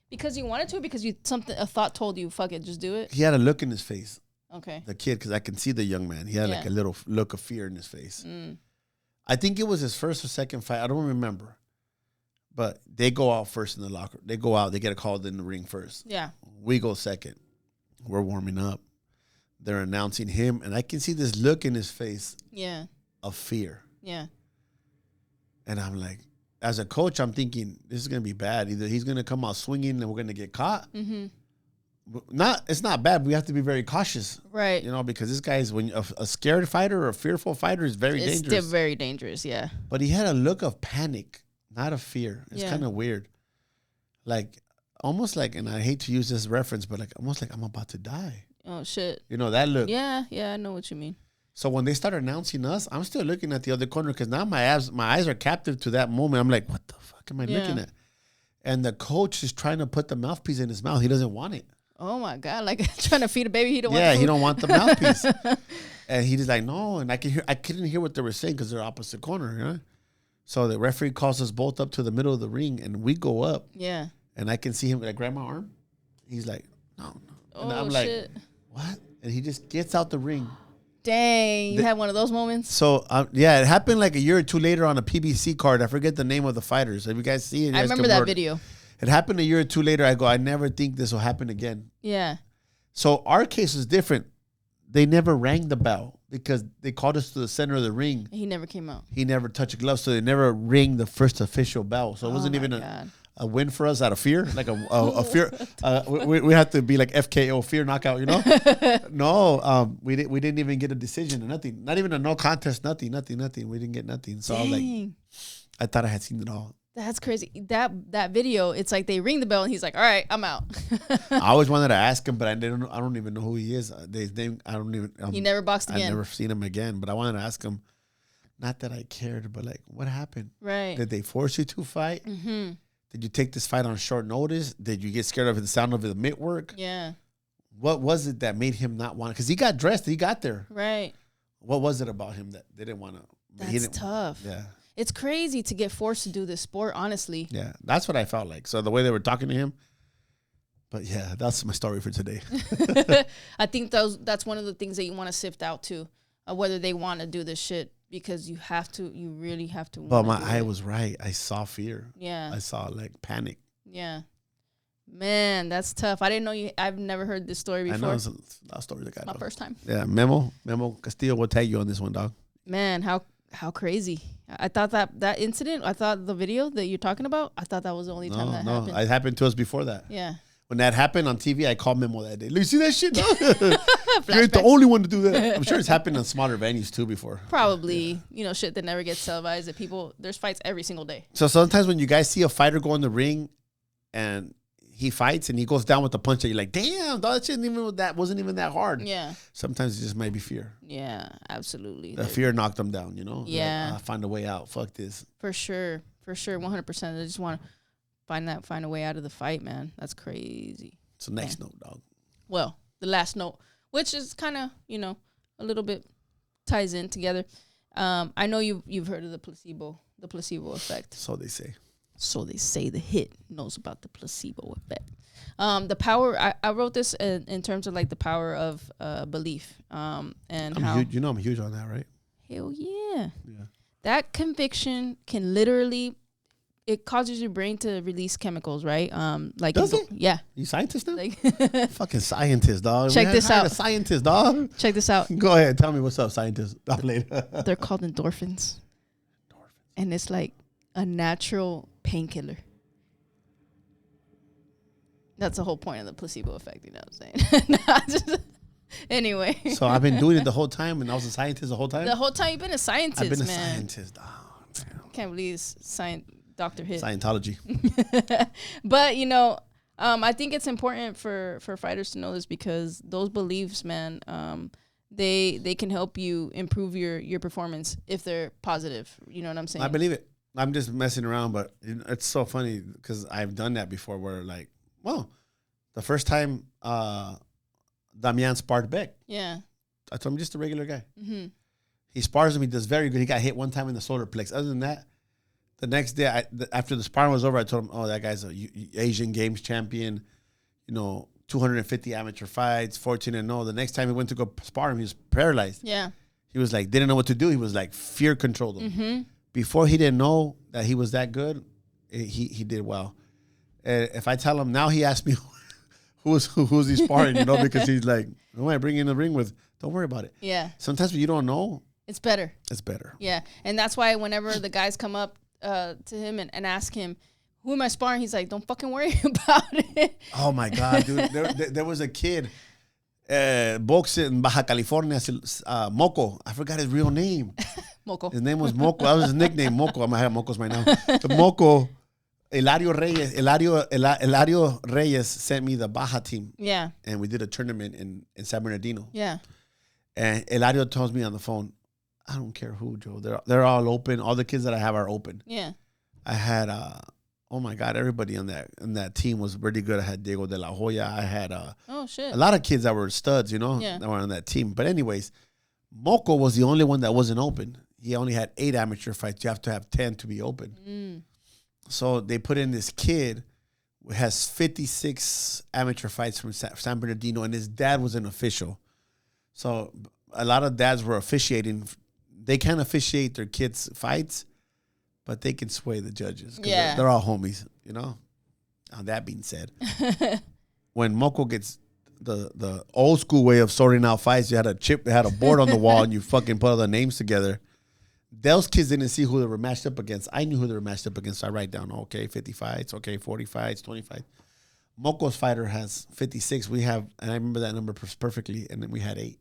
[SPEAKER 1] Because you wanted to, because a thought told you, fuck it, just do it.
[SPEAKER 2] He had a look in his face.
[SPEAKER 1] Okay.
[SPEAKER 2] The kid, because I can see the young man. He had like a little look of fear in his face. Mm. I think it was his first or second fight. I don't remember. But they go out first in the locker. They go out. They get a call in the ring first.
[SPEAKER 1] Yeah.
[SPEAKER 2] We go second. We're warming up. They're announcing him, and I can see this look in his face.
[SPEAKER 1] Yeah.
[SPEAKER 2] Of fear.
[SPEAKER 1] Yeah.
[SPEAKER 2] And I'm like, as a coach, I'm thinking this is gonna be bad. Either he's gonna come out swinging and we're gonna get caught. Mm-hmm. It's not bad. But we have to be very cautious,
[SPEAKER 1] right? You
[SPEAKER 2] know, because this guy is when a scared fighter or a fearful fighter is very dangerous.
[SPEAKER 1] It's still very dangerous, yeah.
[SPEAKER 2] But he had a look of panic, not of fear. It's kind of weird, like almost like, and I hate to use this reference, but like almost like I'm about to die.
[SPEAKER 1] Oh shit!
[SPEAKER 2] You know that look?
[SPEAKER 1] Yeah, I know what you mean.
[SPEAKER 2] So when they start announcing us, I'm still looking at the other corner because now my eyes are captive to that moment. I'm like, what the fuck am I looking at? And the coach is trying to put the mouthpiece in his mouth. He doesn't want it.
[SPEAKER 1] Oh my God! Like trying to feed a baby, he don't.
[SPEAKER 2] Yeah,
[SPEAKER 1] want
[SPEAKER 2] he don't want the mouthpiece. And he just like, no, and I couldn't hear what they were saying because they're opposite corner, you know? So the referee calls us both up to the middle of the ring, and we go up.
[SPEAKER 1] Yeah.
[SPEAKER 2] And I can see him like grab my arm. He's like, no. And I'm like,
[SPEAKER 1] shit.
[SPEAKER 2] what? And he just gets out the ring.
[SPEAKER 1] Dang, you had one of those moments?
[SPEAKER 2] So, yeah, it happened like a year or two later on a PBC card. I forget the name of the fighters. If you guys see it,
[SPEAKER 1] I remember that video.
[SPEAKER 2] It happened a year or two later. I go, I never think this will happen again.
[SPEAKER 1] Yeah.
[SPEAKER 2] So our case was different. They never rang the bell because they called us to the center of the ring.
[SPEAKER 1] He never came out.
[SPEAKER 2] He never touched a glove, so they never ring the first official bell. So it wasn't even a win for us out of fear, like a fear. We had to be like FKO, fear knockout, you know? No, we didn't even get a decision or nothing. Not even a no contest, nothing. We didn't get nothing. So I was like, I thought I had seen it all.
[SPEAKER 1] That's crazy. That video, it's like they ring the bell and he's like, all right, I'm out.
[SPEAKER 2] I always wanted to ask him, but I don't even know who he is. His name, I don't even.
[SPEAKER 1] He never boxed again.
[SPEAKER 2] I've never seen him again, but I wanted to ask him. Not that I cared, but like, what happened?
[SPEAKER 1] Right.
[SPEAKER 2] Did they force you to fight?
[SPEAKER 1] Mm-hmm.
[SPEAKER 2] Did you take this fight on short notice? Did you get scared of the sound of the mitt work?
[SPEAKER 1] Yeah.
[SPEAKER 2] What was it that made him not want it? Because he got dressed. He got there.
[SPEAKER 1] Right.
[SPEAKER 2] What was it about him that they didn't want to?
[SPEAKER 1] That's tough.
[SPEAKER 2] Yeah.
[SPEAKER 1] It's crazy to get forced to do this sport, honestly.
[SPEAKER 2] Yeah. That's what I felt like. So the way they were talking to him. But yeah, that's my story for today.
[SPEAKER 1] I think that's one of the things that you want to sift out too, whether they want to do this shit, because you really have to.
[SPEAKER 2] But my eye was right. I saw fear.
[SPEAKER 1] Yeah.
[SPEAKER 2] I saw like panic.
[SPEAKER 1] Yeah. Man, that's tough. I didn't know I've never heard this story before.
[SPEAKER 2] I know it's a story that got
[SPEAKER 1] my first time.
[SPEAKER 2] Yeah, Memo Castillo will tag you on this one, dog.
[SPEAKER 1] Man, how crazy. I thought that incident, I thought the video that you're talking about, I thought that was the only time that happened.
[SPEAKER 2] No, it happened to us before that.
[SPEAKER 1] Yeah.
[SPEAKER 2] When that happened on TV, I called Memo that day. You see that shit? You ain't the only one to do that. I'm sure it's happened on smaller venues too before.
[SPEAKER 1] Probably, shit that never gets televised. That there's fights every single day.
[SPEAKER 2] So sometimes when you guys see a fighter go in the ring and he fights and he goes down with a punch that you're like, damn, dog, that wasn't even that hard.
[SPEAKER 1] Yeah.
[SPEAKER 2] Sometimes it just might be fear.
[SPEAKER 1] Yeah, absolutely.
[SPEAKER 2] The fear knocked them down,
[SPEAKER 1] Yeah.
[SPEAKER 2] Like, find a way out. Fuck this.
[SPEAKER 1] For sure. 100%. I just want to find a way out of the fight, man. That's crazy.
[SPEAKER 2] So next note, dog.
[SPEAKER 1] Well, the last note, which is kind of, a little bit ties in together. I know you've heard of the placebo effect.
[SPEAKER 2] So they say.
[SPEAKER 1] So they say. The hit knows about the placebo effect. The power, I wrote this in terms of like the power of belief. And how
[SPEAKER 2] huge, I'm huge on that, right?
[SPEAKER 1] Hell yeah.
[SPEAKER 2] Yeah. That
[SPEAKER 1] conviction can literally, it causes your brain to release chemicals, right?
[SPEAKER 2] Does it?
[SPEAKER 1] Yeah.
[SPEAKER 2] You scientist now?
[SPEAKER 1] Like
[SPEAKER 2] fucking scientist, dog.
[SPEAKER 1] Check this out.
[SPEAKER 2] A scientist, dog.
[SPEAKER 1] Check this out.
[SPEAKER 2] Go ahead. Tell me what's up, scientist. Later.
[SPEAKER 1] They're called endorphins. And it's like a natural painkiller. That's the whole point of the placebo effect, you know what I'm saying? Anyway.
[SPEAKER 2] So I've been doing it the whole time, and I was a scientist the whole time?
[SPEAKER 1] The whole time you've been a scientist, man.
[SPEAKER 2] I've been a scientist. Oh, man.
[SPEAKER 1] Can't believe it's Dr. Hit.
[SPEAKER 2] Scientology.
[SPEAKER 1] But, I think it's important for fighters to know this, because those beliefs, man, they can help you improve your performance if they're positive. You know what I'm saying?
[SPEAKER 2] I believe it. I'm just messing around, but it's so funny because I've done that before where like, well, the first time Damian sparred Beck.
[SPEAKER 1] Yeah.
[SPEAKER 2] I told him just a regular guy.
[SPEAKER 1] Mm-hmm.
[SPEAKER 2] He spars him. He does very good. He got hit one time in the solar plex. Other than that, the next day, after the sparring was over, I told him, oh, that guy's a Asian Games champion, 250 amateur fights, 14-0. The next time he went to go spar him, he was paralyzed.
[SPEAKER 1] Yeah.
[SPEAKER 2] He was like, didn't know what to do. He was like, fear controlled him.
[SPEAKER 1] Mm-hmm.
[SPEAKER 2] Before he didn't know that he was that good, he did well. If I tell him now, he asked me who's he sparring, because he's like, who am I bringing in the ring with? Don't worry about it.
[SPEAKER 1] Yeah.
[SPEAKER 2] Sometimes when you don't know,
[SPEAKER 1] it's better.
[SPEAKER 2] It's better.
[SPEAKER 1] Yeah. And that's why whenever the guys come up to him and ask him, who am I sparring? He's like, don't fucking worry about it.
[SPEAKER 2] Oh my God, dude. There was a kid boxing in Baja California, Moco. I forgot his real name.
[SPEAKER 1] Moco.
[SPEAKER 2] His name was Moco. That was his nickname, Moco. I'm going to have Mocos right now. The Moco, Eladio Reyes sent me the Baja team.
[SPEAKER 1] Yeah.
[SPEAKER 2] And we did a tournament in San Bernardino.
[SPEAKER 1] Yeah.
[SPEAKER 2] And Eladio tells me on the phone, I don't care who, Joe. They're all open. All the kids that I have are open.
[SPEAKER 1] Yeah.
[SPEAKER 2] I had oh my God, everybody on that team was really good. I had Diego de la Hoya. I had
[SPEAKER 1] oh shit,
[SPEAKER 2] a lot of kids that were studs, that were on that team. But anyways, Moko was the only one that wasn't open. He only had 8 amateur fights. You have to have 10 to be open. So they put in this kid who has 56 amateur fights from San Bernardino, and his dad was an official. So a lot of dads were officiating. They can't officiate their kids' fights, but they can sway the judges.
[SPEAKER 1] Yeah.
[SPEAKER 2] They're all homies, Now, that being said, when Moko gets the old school way of sorting out fights, you had a board on the wall, and you fucking put all the names together. Those kids didn't see who they were matched up against. I knew who they were matched up against. So I write down, okay, 50 fights, okay, 40 fights, 20 fights. Moko's fighter has 56. We have, and I remember that number perfectly, and then we had 8.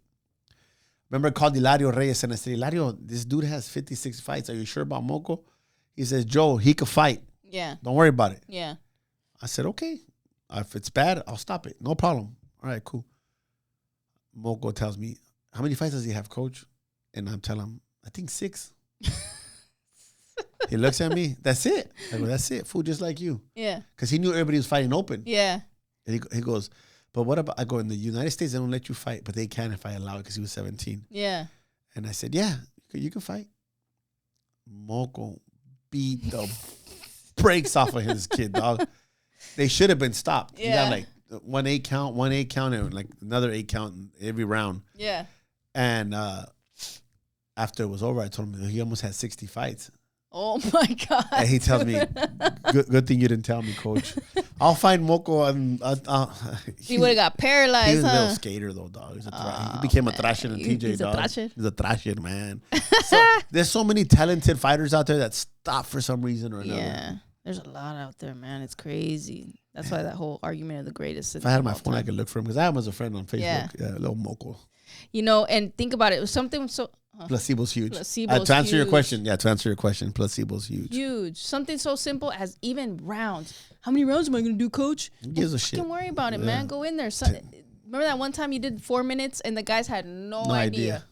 [SPEAKER 2] Remember, I called Hilario Reyes, and I said, Hilario, this dude has 56 fights. Are you sure about Moko? He says, Joe, he could fight.
[SPEAKER 1] Yeah.
[SPEAKER 2] Don't worry about it.
[SPEAKER 1] Yeah.
[SPEAKER 2] I said, okay. If it's bad, I'll stop it. No problem. All right, cool. Moko tells me, how many fights does he have, coach? And I'm telling him, I think 6. He looks at me. That's it. I go, that's it. Fool, just like you.
[SPEAKER 1] Yeah.
[SPEAKER 2] Because he knew everybody was fighting open.
[SPEAKER 1] Yeah.
[SPEAKER 2] And he goes, but what about, I go, in the United States, they don't let you fight, but they can if I allow it because he was 17.
[SPEAKER 1] Yeah.
[SPEAKER 2] And I said, yeah, you can fight. Moko beat the brakes off of his kid, dog. They should have been stopped.
[SPEAKER 1] Yeah.
[SPEAKER 2] He got like 1 8 count, and like another 8 count in every round.
[SPEAKER 1] Yeah.
[SPEAKER 2] And after it was over, I told him he almost had 60 fights.
[SPEAKER 1] Oh my God.
[SPEAKER 2] And he tells me, good thing you didn't tell me, coach. I'll find Moko.
[SPEAKER 1] He would have got paralyzed,
[SPEAKER 2] He was a little skater, though, dog. He became a thrasher in TJ, dog. He's a thrasher, man. So, there's so many talented fighters out there that stop for some reason or another.
[SPEAKER 1] Yeah. There's a lot out there, man. It's crazy. That's why that whole argument of the greatest.
[SPEAKER 2] If I had my phone, I could look for him because I have him as a friend on Facebook. Yeah, little Moko.
[SPEAKER 1] And think about it. It was something so...
[SPEAKER 2] Placebo's huge.
[SPEAKER 1] Placebo's
[SPEAKER 2] to answer your
[SPEAKER 1] huge.
[SPEAKER 2] question, placebo's huge.
[SPEAKER 1] Huge. Something so simple as even rounds. How many rounds am I going to do, coach?
[SPEAKER 2] Who gives a shit?
[SPEAKER 1] Don't worry about it, man. Go in there. Remember that one time you did 4 minutes and the guys had no idea.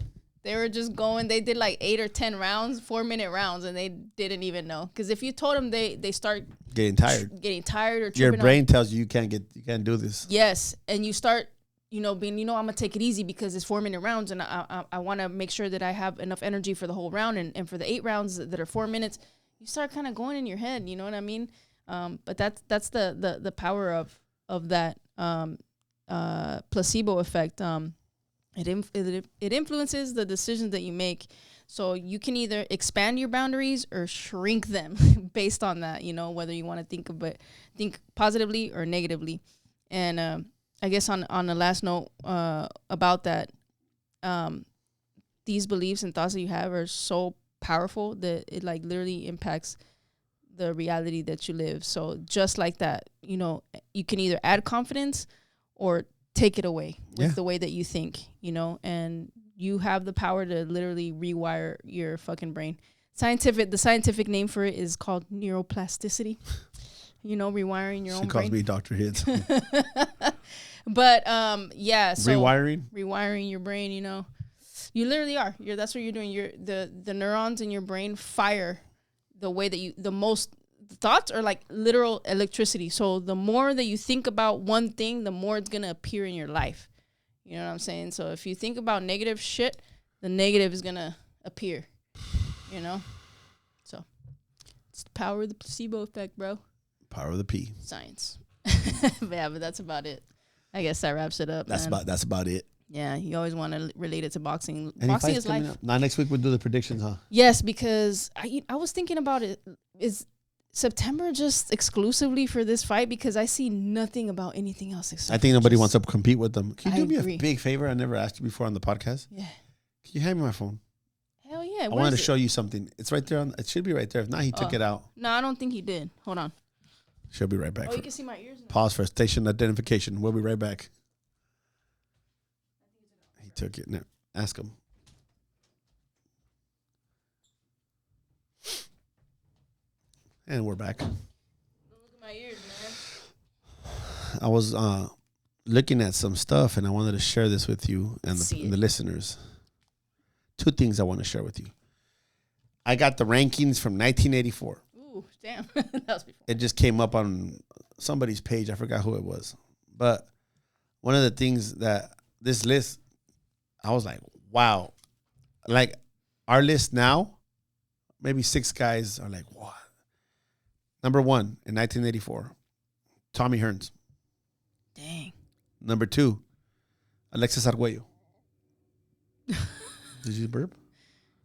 [SPEAKER 1] They were just going. They did like 8 or 10 rounds, 4-minute rounds, and they didn't even know. Because if you told them, they start
[SPEAKER 2] getting tired.
[SPEAKER 1] Or tripping.
[SPEAKER 2] Your brain tells you can't do this.
[SPEAKER 1] Yes, and you start being, I'm going to take it easy because it's 4-minute rounds and I want to make sure that I have enough energy for the whole round. And for the 8 rounds that are 4 minutes, you start kind of going in your head, you know what I mean? But that's the power of that placebo effect. It influences the decisions that you make. So you can either expand your boundaries or shrink them based on that, whether you want to think positively or negatively. And I guess on the last note about that, these beliefs and thoughts that you have are so powerful that it like literally impacts the reality that you live. So just like that, you can either add confidence or take it away with the way that you think, and you have the power to literally rewire your fucking brain. The scientific name for it is called neuroplasticity. Rewiring your own brain. She
[SPEAKER 2] calls me Dr. Hits.
[SPEAKER 1] But so rewiring your brain, you literally are. That's what you're doing. The neurons in your brain fire the way that the most thoughts are like literal electricity. So the more that you think about one thing, the more it's gonna appear in your life. You know what I'm saying? So if you think about negative shit, the negative is gonna appear. So it's the power of the placebo effect, bro.
[SPEAKER 2] Power of the P.
[SPEAKER 1] Science. But that's about it. I guess that wraps it up.
[SPEAKER 2] That's about it.
[SPEAKER 1] Yeah, you always want to relate it to boxing.
[SPEAKER 2] Any
[SPEAKER 1] boxing is life.
[SPEAKER 2] Now next week we'll do the predictions, huh?
[SPEAKER 1] Yes, because I was thinking about it. Is September just exclusively for this fight? Because I see nothing about anything else.
[SPEAKER 2] I think nobody wants to compete with them. Can you do me a big favor? I never asked you before on the podcast.
[SPEAKER 1] Yeah.
[SPEAKER 2] Can you hand me my phone?
[SPEAKER 1] Hell yeah.
[SPEAKER 2] I wanted to show you something. It's right there. It should be right there. If not, he took it out.
[SPEAKER 1] No, I don't think he did. Hold on.
[SPEAKER 2] She'll be right back.
[SPEAKER 1] Oh, you can see my ears now.
[SPEAKER 2] Pause for station identification. We'll be right back. He took it. Now, ask him. And we're back.
[SPEAKER 1] Don't look at my ears, man.
[SPEAKER 2] I was looking at some stuff, and I wanted to share this with you and the listeners. 2 things I want to share with you. I got the rankings from 1984.
[SPEAKER 1] Ooh. Ooh, damn. That was before.
[SPEAKER 2] It just came up on somebody's page. I forgot who it was. But one of the things that this list, I was like, wow. Like our list now, maybe 6 guys are like, what? Number 1 in 1984, Tommy Hearns.
[SPEAKER 1] Dang.
[SPEAKER 2] Number 2, Alexis Arguello. Did you burp?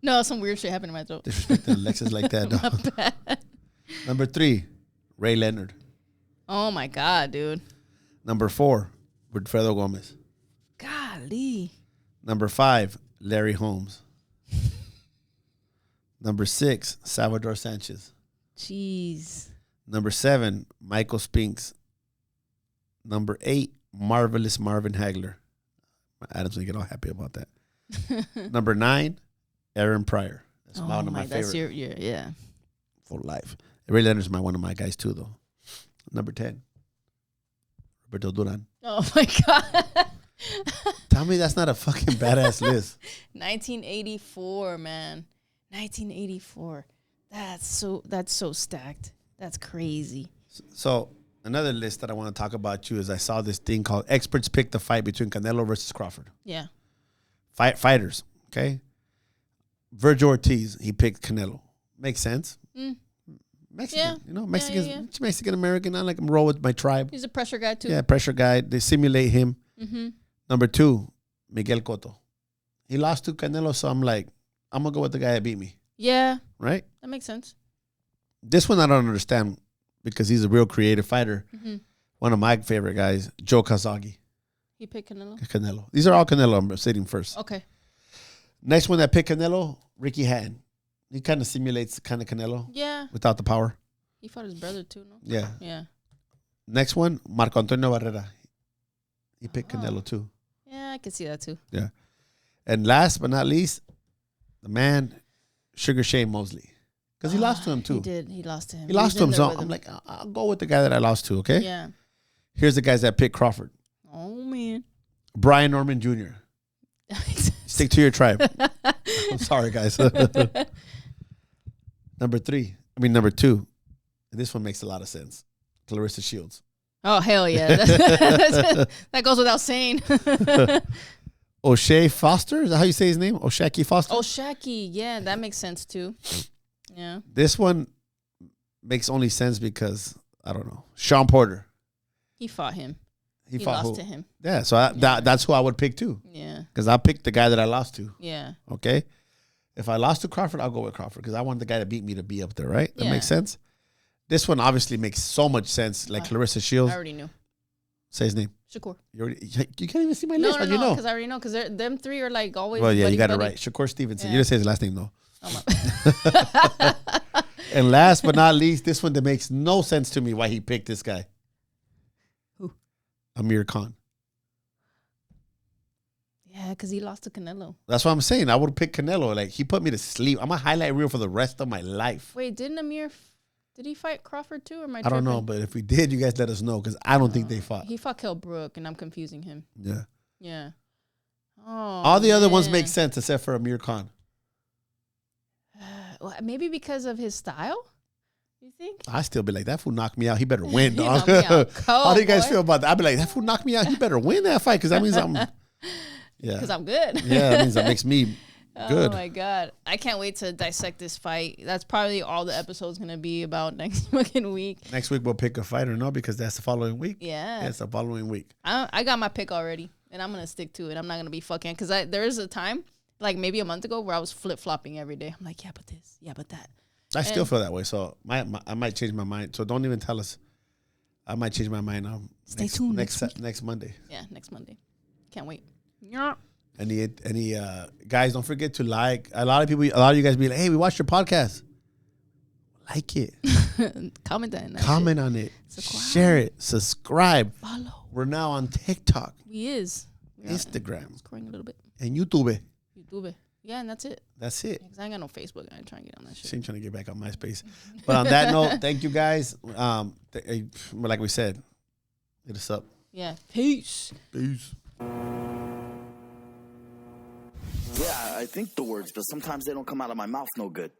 [SPEAKER 1] No, some weird shit happened in my throat.
[SPEAKER 2] Disrespecting Alexis like that, dog.
[SPEAKER 1] My bad.
[SPEAKER 2] Number 3, Ray Leonard.
[SPEAKER 1] Oh my God, dude.
[SPEAKER 2] Number 4, Wilfredo Gomez.
[SPEAKER 1] Golly.
[SPEAKER 2] Number 5, Larry Holmes. Number 6, Salvador Sanchez.
[SPEAKER 1] Jeez.
[SPEAKER 2] Number 7, Michael Spinks. Number 8, Marvelous Marvin Hagler. Adam's going to get all happy about that. Number 9, Aaron Pryor. That's one of my favorite.
[SPEAKER 1] That's yeah.
[SPEAKER 2] For life. Ray Leonard's one of my guys too, though. Number 10, Roberto Duran.
[SPEAKER 1] Oh my God.
[SPEAKER 2] Tell me that's not a fucking badass list.
[SPEAKER 1] 1984, man. 1984. That's so stacked. That's crazy.
[SPEAKER 2] So another list that I want to talk about you is I saw this thing called Experts Pick the Fight Between Canelo versus Crawford.
[SPEAKER 1] Yeah.
[SPEAKER 2] Fighters, okay? Virgil Ortiz, he picked Canelo. Makes sense. Mexican, Mexicans, Mexican American. I like him. Roll with my tribe.
[SPEAKER 1] He's a pressure guy too.
[SPEAKER 2] Yeah, pressure guy. They simulate him.
[SPEAKER 1] Mm-hmm.
[SPEAKER 2] Number 2, Miguel Cotto. He lost to Canelo, so I'm like, I'm gonna go with the guy that beat me.
[SPEAKER 1] Yeah,
[SPEAKER 2] right?
[SPEAKER 1] That makes sense.
[SPEAKER 2] This one I don't understand because he's a real creative fighter.
[SPEAKER 1] Mm-hmm.
[SPEAKER 2] One of my favorite guys, Joe Kazagi.
[SPEAKER 1] He picked Canelo?
[SPEAKER 2] Canelo. These are all Canelo. I'm sitting first.
[SPEAKER 1] Okay.
[SPEAKER 2] Next one that picked Canelo, Ricky Hatton. He kind of simulates kind of Canelo.
[SPEAKER 1] Yeah.
[SPEAKER 2] Without the power.
[SPEAKER 1] He fought his brother too, no?
[SPEAKER 2] Yeah.
[SPEAKER 1] Yeah.
[SPEAKER 2] Next one, Marco Antonio Barrera. He picked Canelo too.
[SPEAKER 1] Yeah, I can see that too.
[SPEAKER 2] Yeah. And last but not least, the man, Sugar Shane Mosley. Because he lost to him too.
[SPEAKER 1] He did. He lost to him.
[SPEAKER 2] He lost to him. So I'm like, I'll go with the guy that I lost to, okay?
[SPEAKER 1] Yeah.
[SPEAKER 2] Here's the guys that picked Crawford.
[SPEAKER 1] Oh, man.
[SPEAKER 2] Brian Norman Jr. Stick to your tribe. I'm sorry, guys. Number 2. This one makes a lot of sense. Clarissa Shields.
[SPEAKER 1] Oh, hell yeah. That goes without saying.
[SPEAKER 2] O'Shea Foster? Is that how you say his name? O'Shaquie Foster?
[SPEAKER 1] O'Shaquie. Yeah, that makes sense too. Yeah.
[SPEAKER 2] This one makes only sense because, I don't know, Sean Porter.
[SPEAKER 1] He fought him.
[SPEAKER 2] He fought
[SPEAKER 1] lost to him.
[SPEAKER 2] Yeah, so that's who I would pick too.
[SPEAKER 1] Yeah.
[SPEAKER 2] Because I picked the guy that I lost to.
[SPEAKER 1] Yeah.
[SPEAKER 2] Okay? If I lost to Crawford, I'll go with Crawford because I want the guy that beat me to be up there, right? That
[SPEAKER 1] Yeah.
[SPEAKER 2] makes sense? This one obviously makes so much sense. Like Clarissa Shields.
[SPEAKER 1] I already knew.
[SPEAKER 2] Say his name.
[SPEAKER 1] Shakur.
[SPEAKER 2] You can't even see my list.
[SPEAKER 1] No,
[SPEAKER 2] You know?
[SPEAKER 1] because I already know. Because them three are like always.
[SPEAKER 2] Well, yeah,
[SPEAKER 1] buddy,
[SPEAKER 2] you got it
[SPEAKER 1] buddy.
[SPEAKER 2] right. Shakur Stevenson.
[SPEAKER 1] Yeah.
[SPEAKER 2] You didn't say his last name, though.
[SPEAKER 1] Oh, my.
[SPEAKER 2] And last but not least, this one that makes no sense to me why he picked this guy.
[SPEAKER 1] Who?
[SPEAKER 2] Amir Khan.
[SPEAKER 1] Yeah, because he lost to Canelo.
[SPEAKER 2] That's what I'm saying. I would pick Canelo. Like, he put me to sleep. I'm a highlight reel for the rest of my life.
[SPEAKER 1] Wait, didn't Amir... Did he fight Crawford too, or am I
[SPEAKER 2] don't know,
[SPEAKER 1] tripping?
[SPEAKER 2] but if we did, you guys let us know because I don't think they fought.
[SPEAKER 1] He fought Kell Brook, and I'm confusing him.
[SPEAKER 2] Yeah.
[SPEAKER 1] Yeah. Oh,
[SPEAKER 2] all the other ones make sense except for Amir Khan.
[SPEAKER 1] Well, maybe because of his style? You think?
[SPEAKER 2] I still be like, that fool knocked me out. He better win, dog.
[SPEAKER 1] Cold,
[SPEAKER 2] how do you guys
[SPEAKER 1] boy.
[SPEAKER 2] feel about that? I'd be like, that fool knocked me out. He better win that fight because that means I'm... Yeah.
[SPEAKER 1] Because I'm good.
[SPEAKER 2] Yeah, that means that makes me good.
[SPEAKER 1] Oh, my God. I can't wait to dissect this fight. That's probably all the episode's going to be about next fucking week.
[SPEAKER 2] Next week, we'll pick a fighter, no? Because that's the following week.
[SPEAKER 1] Yeah.
[SPEAKER 2] That's the following week.
[SPEAKER 1] I got my pick already, and I'm going to stick to it. I'm not going to be fucking... Because there is a time, like maybe a month ago, where I was flip-flopping every day. I'm like, yeah, but this. Yeah, but that.
[SPEAKER 2] I still feel that way, so I might change my mind. So don't even tell us. I might change my mind.
[SPEAKER 1] Stay tuned
[SPEAKER 2] next Monday.
[SPEAKER 1] Yeah, next Monday. Can't wait. Yeah.
[SPEAKER 2] Any guys, don't forget to like. A lot of you guys be like, hey, we watched your podcast. Like it.
[SPEAKER 1] Comment
[SPEAKER 2] on it. Share it. Subscribe.
[SPEAKER 1] Follow.
[SPEAKER 2] We're now on TikTok.
[SPEAKER 1] We're
[SPEAKER 2] Instagram.
[SPEAKER 1] Scrolling a little bit.
[SPEAKER 2] And YouTube.
[SPEAKER 1] Yeah, and that's it.
[SPEAKER 2] That's it.
[SPEAKER 1] Because I ain't got no Facebook. I ain't trying to get on that shit.
[SPEAKER 2] She ain't trying to get back on MySpace. But on that note, thank you guys. Like we said, hit us up.
[SPEAKER 1] Yeah. Peace.
[SPEAKER 3] Yeah, I think the words, but sometimes they don't come out of my mouth no good.